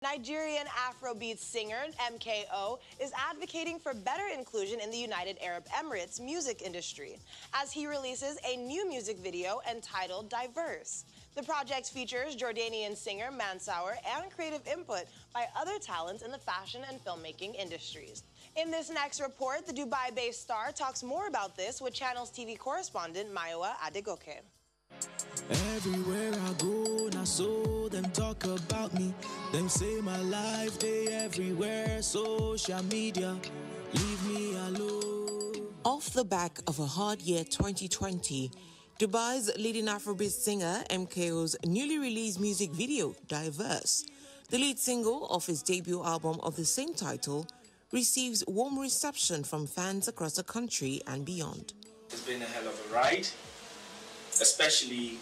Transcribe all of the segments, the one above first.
Nigerian Afrobeat singer MKO is advocating for better inclusion in the United Arab Emirates music industry as he releases a new music video entitled Diverse. The project features Jordanian singer Mansour and creative input by other talents in the fashion and filmmaking industries. In this next report, the Dubai-based star talks more about this with Channel's TV correspondent Mayowa Adegoke. Everywhere I go, now so them talk about me. Them say my life, they everywhere. Social media, leave me alone. Off the back of a hard year 2020, Dubai's leading Afrobeat singer MKO's newly released music video, Diverse, the lead single of his debut album of the same title, receives warm reception from fans across the country and beyond. It's been a hell of a ride, especially,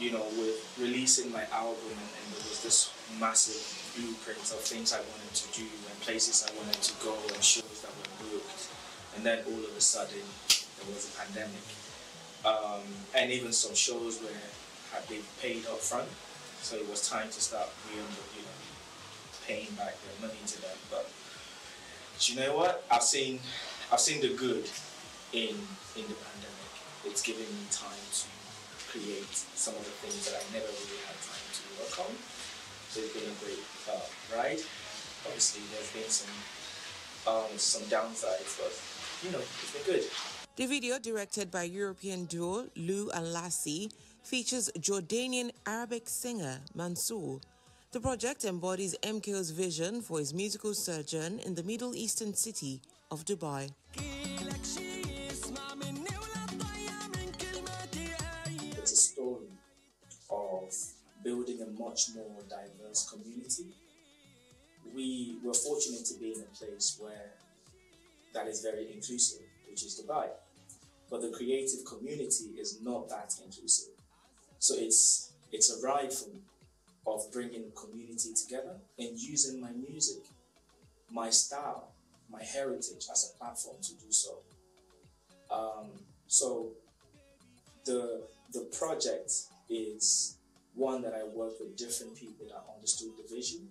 with releasing my album, and there was this massive blueprint of things I wanted to do and places I wanted to go and shows that were booked. And then all of a sudden, there was a pandemic. And even some shows where had been paid up front, so it was time to start paying back their money to them. But you know what? I've seen the good in the pandemic. It's given me time to create some of the things that I never really had time to work on. So it's been a great ride. Obviously, there's been some downsides, but it's been good. The video, directed by European duo Lou and Lassie, features Jordanian Arabic singer Mansour. The project embodies MKO's vision for his musical sojourn in the Middle Eastern city of Dubai. It's a story of building a much more diverse community. We were fortunate to be in a place where that is very inclusive, which is Dubai. But the creative community is not that inclusive. So it's a ride of bringing the community together and using my music, my style, my heritage as a platform to do so. So the project is one that I worked with different people that understood the vision.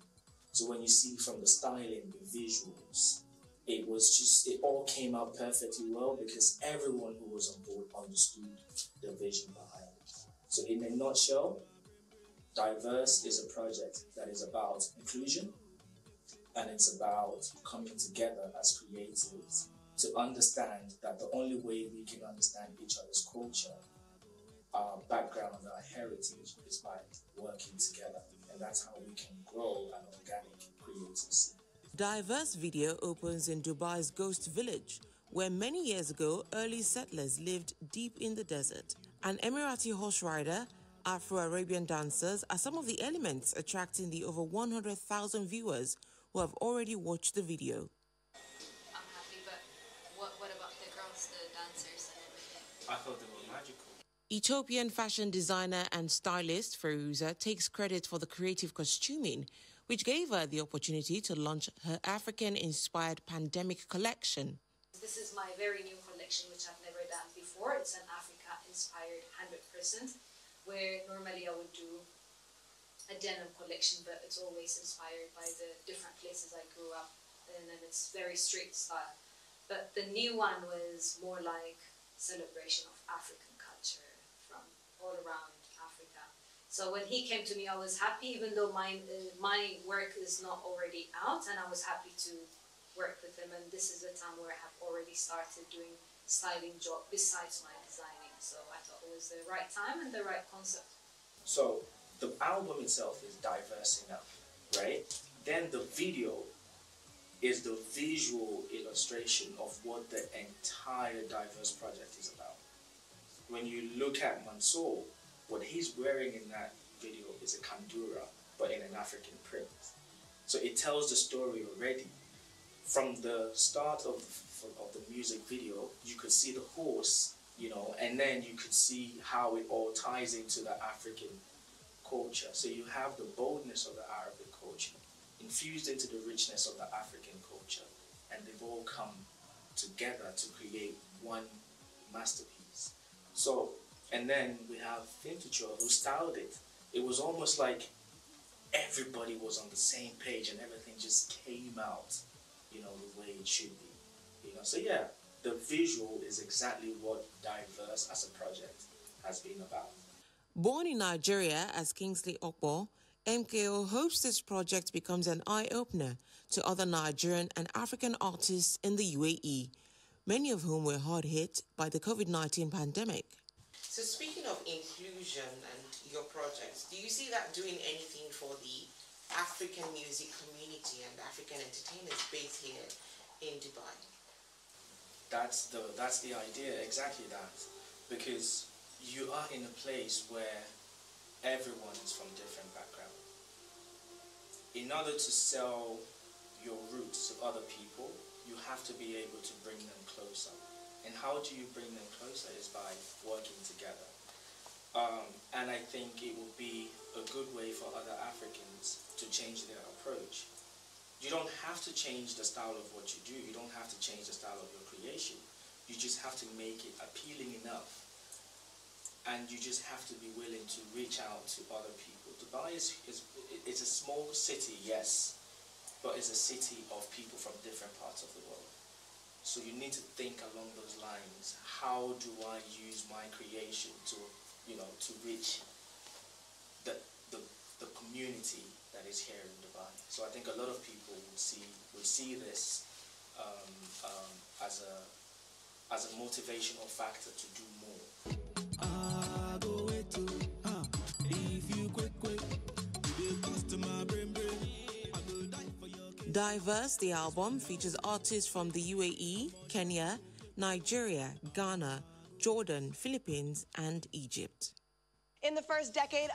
So when you see from the styling, the visuals, it all came out perfectly well because everyone who was on board understood the vision behind it. So in a nutshell, Diverse is a project that is about inclusion, and it's about coming together as creatives to understand that the only way we can understand each other's culture, our background, and our heritage is by working together. And that's how we can grow an organic creative scene. Diverse video opens in Dubai's Ghost Village, where many years ago early settlers lived deep in the desert. An Emirati horse rider, Afro-Arabian dancers are some of the elements attracting the over 100,000 viewers who have already watched the video. I'm happy, but what about the girls, the dancers and everything? I thought they were magical. Ethiopian fashion designer and stylist Feruza takes credit for the creative costuming, which gave her the opportunity to launch her African-inspired pandemic collection. This is my very new collection, which I've never done before. It's an Africa-inspired 100%, where normally I would do a denim collection, but it's always inspired by the different places I grew up in, and it's very street style. But the new one was more like celebration of African culture from all around Africa. So when he came to me, I was happy, even though my work is not already out, and I was happy to work with him. And this is the time where I have already started doing styling job besides my designing. So I thought it was the right time and the right concept. So the album itself is diverse enough, right? Then the video is the visual illustration of what the entire Diverse project is about. When you look at Mansour, what he's wearing in that video is a kandura, but in an African print. So it tells the story already. From the start of the music video, you could see the horse, and then you could see how it all ties into the African culture. So you have the boldness of the Arabic culture infused into the richness of the African culture, and they've all come together to create one masterpiece. So, and then we have Fintuture who styled it. It was almost like everybody was on the same page and everything just came out, you know, the way it should be. You know, so yeah, the visual is exactly what Diverse as a project has been about. Born in Nigeria as Kingsley Okpo, MKO hopes this project becomes an eye-opener to other Nigerian and African artists in the UAE, many of whom were hard hit by the COVID-19 pandemic. So speaking of inclusion and your projects, do you see that doing anything for the African music community and African entertainers based here in Dubai? That's the idea, exactly that. Because you are in a place where everyone is from different backgrounds. In order to sell your roots to other people, you have to be able to bring them closer. And how do you bring them closer is by working together. And I think it will be a good way for other Africans to change their approach. You don't have to change the style of what you do. You don't have to change the style of your creation. You just have to make it appealing enough. And you just have to be willing to reach out to other people. Dubai it's a small city, yes, but it's a city of people from different parts of the world. So you need to think along those lines. How do I use my creation to, you know, to reach the community that is here in Dubai? So I think a lot of people would see this as a motivational factor to do more. Diverse, the album, features artists from the UAE, Kenya, Nigeria, Ghana, Jordan, Philippines, and Egypt. In the first decade